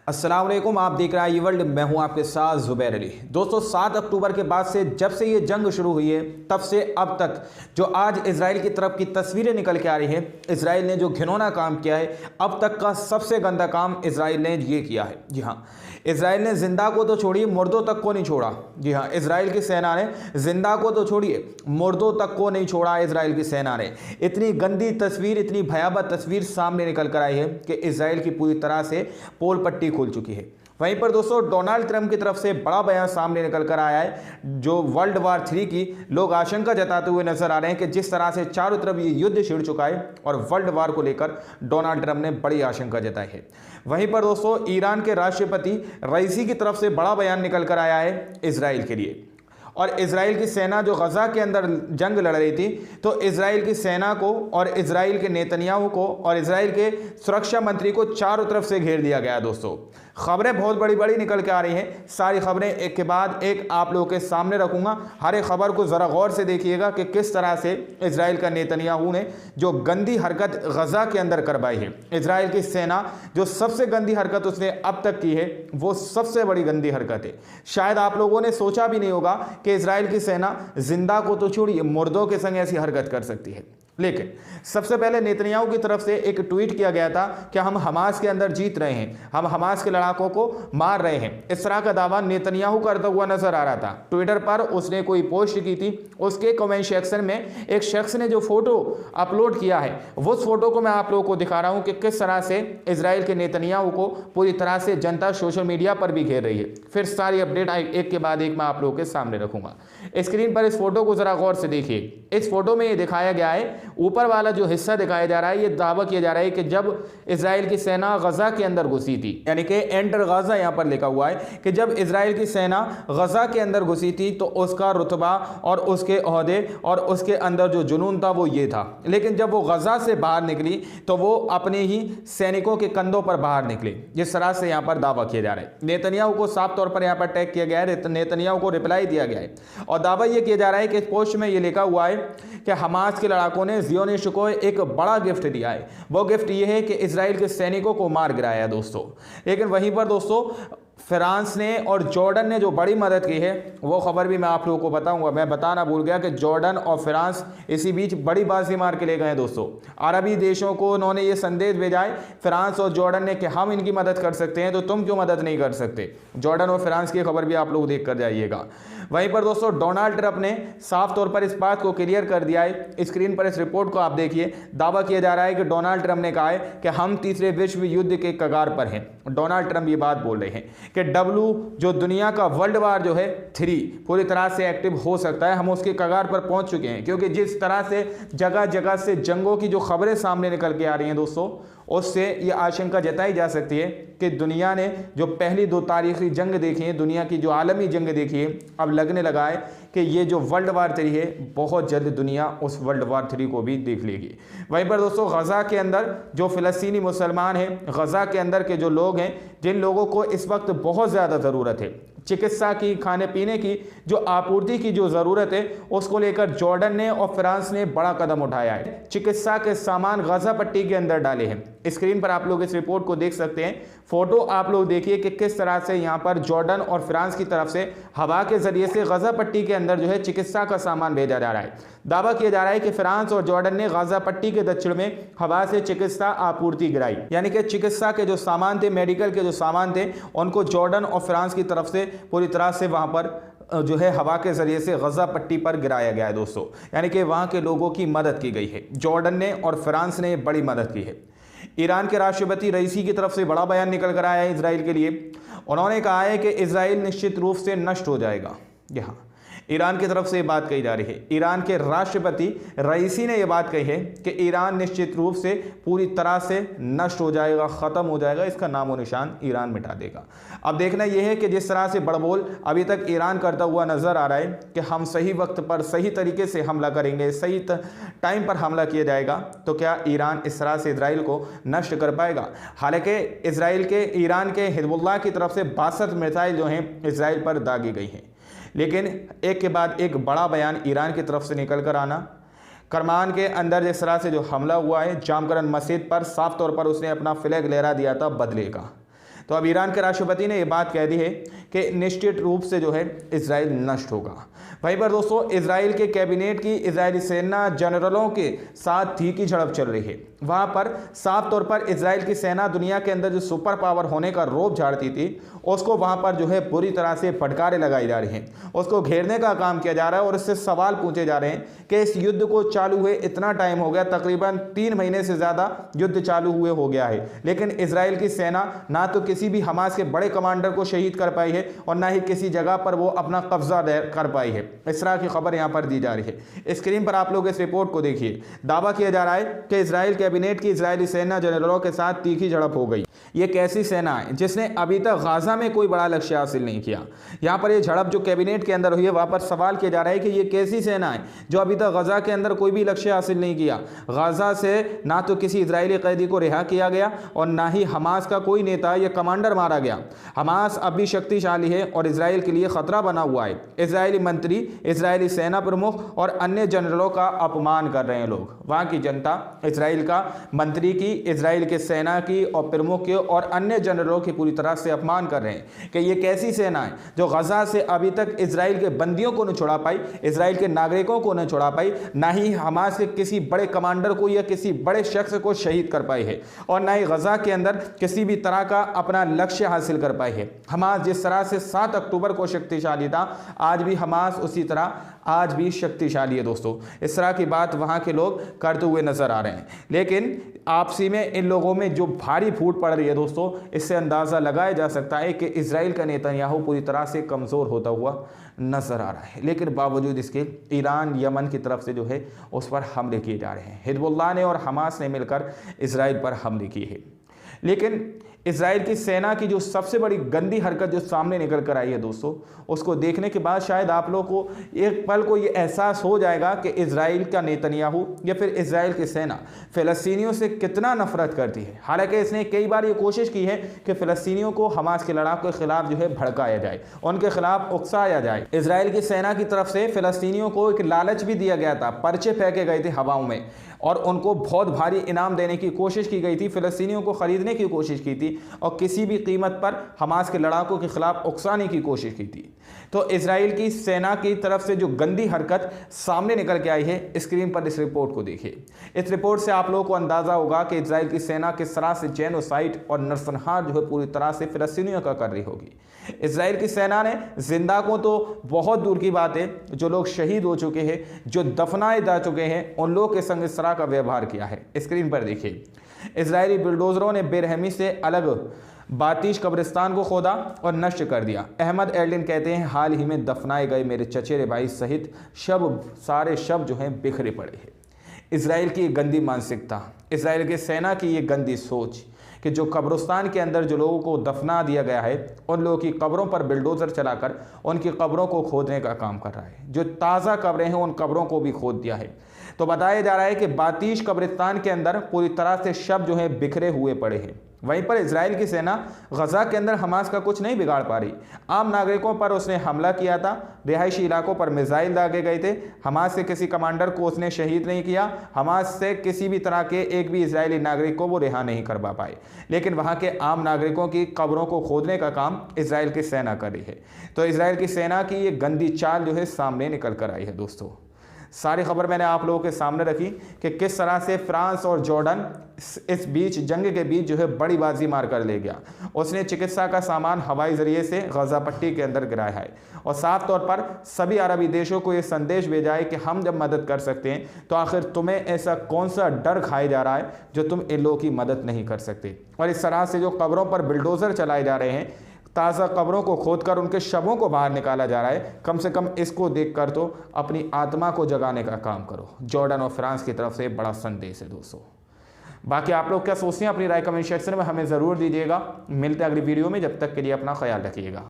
अस्सलाम वालेकुम, आप देख रहे हैं ये वर्ल्ड। मैं हूं आपके साथ जुबैर अली। दोस्तों 7 अक्टूबर के बाद से जब से ये जंग शुरू हुई है तब से अब तक जो आज इजराइल की तरफ की तस्वीरें निकल के आ रही हैं, इजराइल ने जो घिनौना काम किया है, अब तक का सबसे गंदा काम इजराइल ने ये किया है। जी हाँ, इजराइल ने जिंदा को तो छोड़िए, मुर्दों तक को नहीं छोड़ा। जी हाँ, इजराइल की सेना ने जिंदा को तो छोड़िए, मुर्दों तक को नहीं छोड़ा। इजराइल की सेना ने इतनी गंदी तस्वीर, इतनी भयावह तस्वीर सामने निकल कर आई है कि इजराइल की पूरी तरह से पोल पट्टी खुल चुकी है। वहीं पर दोस्तों डोनाल्ड ट्रंप की तरफ से बड़ा बयान सामने निकल कर आया है, जो वर्ल्ड वार 3 की लोग आशंका जताते हुए नजर आ रहे हैं कि जिस तरह से चारों तरफ ये युद्ध छिड़ चुका है और वर्ल्ड वार को लेकर डोनाल्ड ट्रंप ने बड़ी आशंका जताई है। वहीं पर दोस्तों ईरान के राष्ट्रपति रईसी की तरफ से बड़ा बयान निकल कर आया है इजराइल के लिए। और इजराइल की सेना जो गजा के अंदर जंग लड़ रही थी, तो इजराइल की सेना को और इजराइल के नेतन्याहू को और इजराइल के सुरक्षा मंत्री को चारों तरफ से घेर दिया गया। दोस्तों खबरें बहुत बड़ी बड़ी निकल के आ रही हैं, सारी खबरें एक के बाद एक आप लोगों के सामने रखूंगा। हर एक खबर को ज़रा गौर से देखिएगा कि किस तरह से इजराइल का नेतन्याहू ने जो गंदी हरकत गजा के अंदर करवाई है। इजराइल की सेना जो सबसे गंदी हरकत उसने अब तक की है, वो सबसे बड़ी गंदी हरकत है। शायद आप लोगों ने सोचा भी नहीं होगा कि इजराइल की सेना जिंदा को तो छोड़िए, मुर्दों के संग ऐसी हरकत कर सकती है। लेकिन सबसे पहले नेतन्याहू की तरफ से एक ट्वीट किया गया था कि हम हमास के अंदर जीत रहे हैं, हम हमास के लड़ाकों को मार रहे हैं। इस तरह का दावा नेतन्याहू करता हुआ नजर आ रहा था। ट्विटर पर उसने कोई पोस्ट की थी, उसके कमेंट सेक्शन में एक शख्स ने जो फोटो अपलोड किया है, उस फोटो को मैं आप लोगों को दिखा रहा हूं कि किस तरह से इजराइल के नेतन्याहू को पूरी तरह से जनता सोशल मीडिया पर भी घेर रही है। फिर सारी अपडेट एक के बाद एक मैं आप लोगों के सामने रखूंगा। स्क्रीन पर इस फोटो को जरा गौर से देखिए। इस फोटो में ये दिखाया गया है, ऊपर वाला जो हिस्सा दिखाया जा रहा है, ये दावा किया जा रहा है कि जब इजराइल की सेना गजा के अंदर घुसी थी, यानी कि एंटर गजा यहां पर लिखा हुआ है कि जब इजराइल की सेना गजा के अंदर घुसी थी तो उसका रुतबा और उसके ओहदे और उसके अंदर जो जुनून था वो ये था। लेकिन जब वो गजा से बाहर निकली तो वो अपने ही सैनिकों के कंधों पर बाहर निकली। जिस तरह से यहां पर दावा किया जा रहा है, नेतन्याहू को साफ तौर पर यहां पर टैग किया गया है, नेतन्याहू को रिप्लाई दिया गया है और दावा यह किया जा रहा है कि इस पोस्ट में यह लिखा हुआ है कि हमास के लड़ाकों ने ज़ियोनिस्ट को एक बड़ा गिफ्ट दिया है। वो गिफ्ट ये है कि इजराइल के सैनिकों को मार गिराया दोस्तों। लेकिन वहीं पर दोस्तों फ्रांस ने और जॉर्डन ने जो बड़ी मदद की है, वो खबर भी मैं आप लोगों को बताऊंगा। मैं बताना भूल गया कि जॉर्डन और फ्रांस इसी बीच बड़ी बाजी मार के ले गए दोस्तों। अरबी देशों को उन्होंने ये संदेश भेजा है फ्रांस और जॉर्डन ने कि हम इनकी मदद कर सकते हैं, तो तुम क्यों मदद नहीं कर सकते। जॉर्डन और फ्रांस की खबर भी आप लोग देख कर जाइएगा। वहीं पर दोस्तों डोनाल्ड ट्रंप ने साफ तौर पर इस बात को क्लियर कर दिया है। स्क्रीन पर इस रिपोर्ट को आप देखिए। दावा किया जा रहा है कि डोनाल्ड ट्रंप ने कहा है कि हम तीसरे विश्व युद्ध के कगार पर हैं। डोनाल्ड ट्रंप ये बात बोल रहे हैं कि डब्ल्यू जो दुनिया का वर्ल्ड वार जो है 3 पूरी तरह से एक्टिव हो सकता है। हम उसके कगार पर पहुंच चुके हैं, क्योंकि जिस तरह से जगह जगह से जंगों की जो खबरें सामने निकल के आ रही हैं दोस्तों, उससे ये आशंका जताई जा सकती है कि दुनिया ने जो पहली 2 तारीखी जंग देखी है, दुनिया की जो आलमी जंग देखी है, अब लगने लगा है कि ये जो वर्ल्ड वार 3 है, बहुत जल्द दुनिया उस वर्ल्ड वार 3 को भी देख लेगी। वहीं पर दोस्तों गजा के अंदर जो फिलिस्तीनी मुसलमान हैं, गजा के अंदर के जो लोग हैं, जिन लोगों को इस वक्त बहुत ज़्यादा ज़रूरत है चिकित्सा की, खाने पीने की जो आपूर्ति की जो ज़रूरत है, उसको लेकर जॉर्डन ने और फ्रांस ने बड़ा कदम उठाया है। चिकित्सा के सामान गजा पट्टी के अंदर डाले हैं। स्क्रीन पर आप लोग इस रिपोर्ट को देख सकते हैं। फोटो आप लोग देखिए कि किस तरह से यहाँ पर जॉर्डन और फ्रांस की तरफ से हवा के जरिए से गजा पट्टी के अंदर जो है चिकित्सा का सामान भेजा जा रहा है। दावा किया जा रहा है कि फ्रांस और जॉर्डन ने गजा पट्टी के दक्षिण में हवा से चिकित्सा आपूर्ति गिराई, यानी कि चिकित्सा के जो सामान थे, मेडिकल के जो सामान थे, उनको जॉर्डन और फ्रांस की तरफ से पूरी तरह से वहां पर जो है हवा के जरिए से गजा पट्टी पर गिराया गया है दोस्तों। यानी कि वहां के लोगों की मदद की गई है। जॉर्डन ने और फ्रांस ने बड़ी मदद की है। ईरान के राष्ट्रपति रईसी की तरफ से बड़ा बयान निकल कर आया है इजराइल के लिए। उन्होंने कहा है कि इजराइल निश्चित रूप से नष्ट हो जाएगा। यहाँ ईरान की तरफ से ये बात कही जा रही है। ईरान के राष्ट्रपति रईसी ने यह बात कही है कि ईरान निश्चित रूप से पूरी तरह से नष्ट हो जाएगा, ख़त्म हो जाएगा, इसका नामो निशान ईरान मिटा देगा। अब देखना यह है कि जिस तरह से बड़बोल अभी तक ईरान करता हुआ नज़र आ रहा है कि हम सही वक्त पर सही तरीके से हमला करेंगे, सही टाइम पर हमला किया जाएगा, तो क्या ईरान इस तरह से इजराइल को नष्ट कर पाएगा। हालांकि ईरान के हिजबुल्लाह की तरफ से 62 मिसाइल जो हैं इजराइल पर दागी गई हैं। लेकिन एक के बाद एक बड़ा बयान ईरान की तरफ से निकल कर आना। करमान के अंदर जिस तरह से जो हमला हुआ है जामकरन मस्जिद पर, साफ तौर पर उसने अपना फ्लैग लहरा दिया था बदले का। तो अब ईरान के राष्ट्रपति ने यह बात कह दी है कि निश्चित रूप से जो है इजराइल नष्ट होगा। वहीं पर दोस्तों इजराइल के कैबिनेट की इजरायली सेना जनरलों के साथ तीखी झड़प चल रही है। वहां पर साफ तौर पर इजराइल की सेना दुनिया के अंदर जो सुपर पावर होने का रोब झाड़ती थी उसको वहां पर जो है पूरी तरह से फटकारे लगाई जा रही हैं, उसको घेरने का काम किया जा रहा है और इससे सवाल पूछे जा रहे हैं कि इस युद्ध को चालू हुए इतना टाइम हो गया, तकरीबन 3 महीने से ज़्यादा युद्ध चालू हुए हो गया है, लेकिन इजराइल की सेना ना तो किसी भी हमास के बड़े कमांडर को शहीद कर पाई है और ना ही किसी जगह पर वो अपना कब्जा कर पाई है। इस तरह की खबर यहाँ पर दी जा रही है। स्क्रीन पर आप लोग इस रिपोर्ट को देखिए। दावा किया जा रहा है कि इजराइल कैबिनेट की इजरायली सेना जनरलों के साथ तीखी झड़प हो गई। ये कैसी सेना है जिसने अभी तक गाजा में कोई बड़ा लक्ष्य हासिल नहीं किया। यहाँ पर ये झड़प जो कैबिनेट के अंदर हुई है वहाँ पर सवाल किया जा रहा है कि ये कैसी सेना है जो अभी तक गाजा के अंदर कोई भी लक्ष्य हासिल नहीं किया। गाजा से ना तो किसी इजरायली कैदी को रिहा किया गया और ना ही हमास का कोई नेता या कमांडर मारा गया। हमास अब भी शक्तिशाली है और इजराइल के लिए खतरा बना हुआ है। इजरायली मंत्री, इजरायली सेना प्रमुख और अन्य जनरलों का अपमान कर रहे हैं लोग। वहाँ की जनता इजराइल का मंत्री की, इजराइल के सेना की और प्रमुख के और अन्य जनरलों की पूरी तरह से अपमान कर रहे हैं कि ये कैसी सेना है जो गजा से अभी तक इजराइल के बंदियों को न छुड़ा पाई, इजराइल के नागरिकों को न छुड़ा पाई, ना ही हमास के किसी बड़े कमांडर को या किसी बड़े शख्स को शहीद कर पाई है और ना ही गजा के अंदर किसी भी तरह का अपना लक्ष्य हासिल कर पाई है। हमास जिस तरह से 7 अक्टूबर को शक्तिशाली था, आज भी हमास उसी तरह आज भी शक्तिशाली है दोस्तों। इस तरह की बात वहाँ के लोग करते हुए नजर आ रहे हैं, लेकिन आपसी में इन लोगों में जो भारी फूट पड़ रही है दोस्तों, इससे अंदाज़ा लगाया जा सकता है कि इजराइल का नेतन्याहू पूरी तरह से कमज़ोर होता हुआ नजर आ रहा है। लेकिन बावजूद इसके ईरान यमन की तरफ से जो है उस पर हमले किए जा रहे हैं। हिजबुल्लाह ने और हमास ने मिलकर इजराइल पर हमले किए हैं। लेकिन इजराइल की सेना की जो सबसे बड़ी गंदी हरकत जो सामने निकल कर आई है दोस्तों, उसको देखने के बाद शायद आप लोग को एक पल को ये एहसास हो जाएगा कि इजराइल का नेतन्याहू या फिर इजराइल की सेना फ़लस्तीनियों से कितना नफरत करती है। हालांकि इसने कई बार ये कोशिश की है कि फ़लस्तीनियों को हमास के लड़ाकों के खिलाफ जो है भड़काया जाए, उनके खिलाफ उकसाया जाए। इजराइल की सेना की तरफ से फ़लस्तीनियों को एक लालच भी दिया गया था, पर्चे फेंके गए थे हवाओं में और उनको बहुत भारी इनाम देने की कोशिश की गई थी, फ़लस्तीनियों को ख़रीदने की कोशिश की थी और किसी भी कीमत पर हमास के लड़ाकों के खिलाफ उकसाने की कोशिश की थी। तो इजराइल की सेना की तरफ से जो गंदी हरकत सामने निकल के आई है, स्क्रीन पर इस रिपोर्ट को देखिए। इस रिपोर्ट से आप लोगों को अंदाज़ा होगा कि इजराइल की सेना किस तरह से जेनोसाइड और नरसंहार जो है पूरी तरह से फ़लस्तीनियों का कर रही होगी। इजराइल की सेना ने जिंदा को तो बहुत दूर की बात है, जो लोग शहीद हो चुके हैं, जो दफनाए जा चुके हैं, उन लोगों के संग इस तरह का व्यवहार किया है। स्क्रीन पर देखिए, इजरायली बुलडोजरों ने बेरहमी से अलग बातीश कब्रिस्तान को खोदा और नष्ट कर दिया। अहमद एल्डिन कहते हैं, हाल ही में दफनाए गए मेरे चचेरे भाई सहित सारे शव जो हैं बिखरे पड़े हैं। इजराइल की गंदी मानसिकता, इजराइल की सेना की ये गंदी सोच कि जो कब्रिस्तान के अंदर जो लोगों को दफना दिया गया है, उन लोगों की कब्रों पर बिल्डोज़र चलाकर उनकी कब्रों को खोदने का काम कर रहा है। जो ताज़ा कब्रें हैं उन कब्रों को भी खोद दिया है। तो बताया जा रहा है कि बातीश कब्रिस्तान के अंदर पूरी तरह से शव जो है बिखरे हुए पड़े हैं। वहीं पर इजराइल की सेना गजा के अंदर हमास का कुछ नहीं बिगाड़ पा रही। आम नागरिकों पर उसने हमला किया था, रिहायशी इलाकों पर मिसाइल दागे गए थे। हमास से किसी कमांडर को उसने शहीद नहीं किया, हमास से किसी भी तरह के एक भी इजरायली नागरिक को वो रिहा नहीं करवा पाए। लेकिन वहाँ के आम नागरिकों की कब्रों को खोदने का काम इजराइल की सेना कर रही है। तो इजराइल की सेना की ये गंदी चाल जो है सामने निकल कर आई है दोस्तों। सारी खबर मैंने आप लोगों के सामने रखी कि किस तरह से फ्रांस और जॉर्डन इस बीच जंग के बीच जो है बड़ी बाजी मार कर ले गया। उसने चिकित्सा का सामान हवाई जरिए से गजा पट्टी के अंदर गिराया है और साफ तौर पर सभी अरबी देशों को ये संदेश भेजा है कि हम जब मदद कर सकते हैं तो आखिर तुम्हें ऐसा कौन सा डर खाया जा रहा है जो तुम इन लोगों की मदद नहीं कर सकते। और इस तरह से जो कब्रों पर बिल्डोज़र चलाए जा रहे हैं, ताज़ा कब्रों को खोदकर उनके शवों को बाहर निकाला जा रहा है, कम से कम इसको देखकर तो अपनी आत्मा को जगाने का काम करो। जॉर्डन और फ्रांस की तरफ से बड़ा संदेश है दोस्तों। बाकी आप लोग क्या सोचते हैं, अपनी राय कमेंट सेक्शन में हमें ज़रूर दीजिएगा। मिलते हैं अगली वीडियो में, जब तक के लिए अपना ख्याल रखिएगा।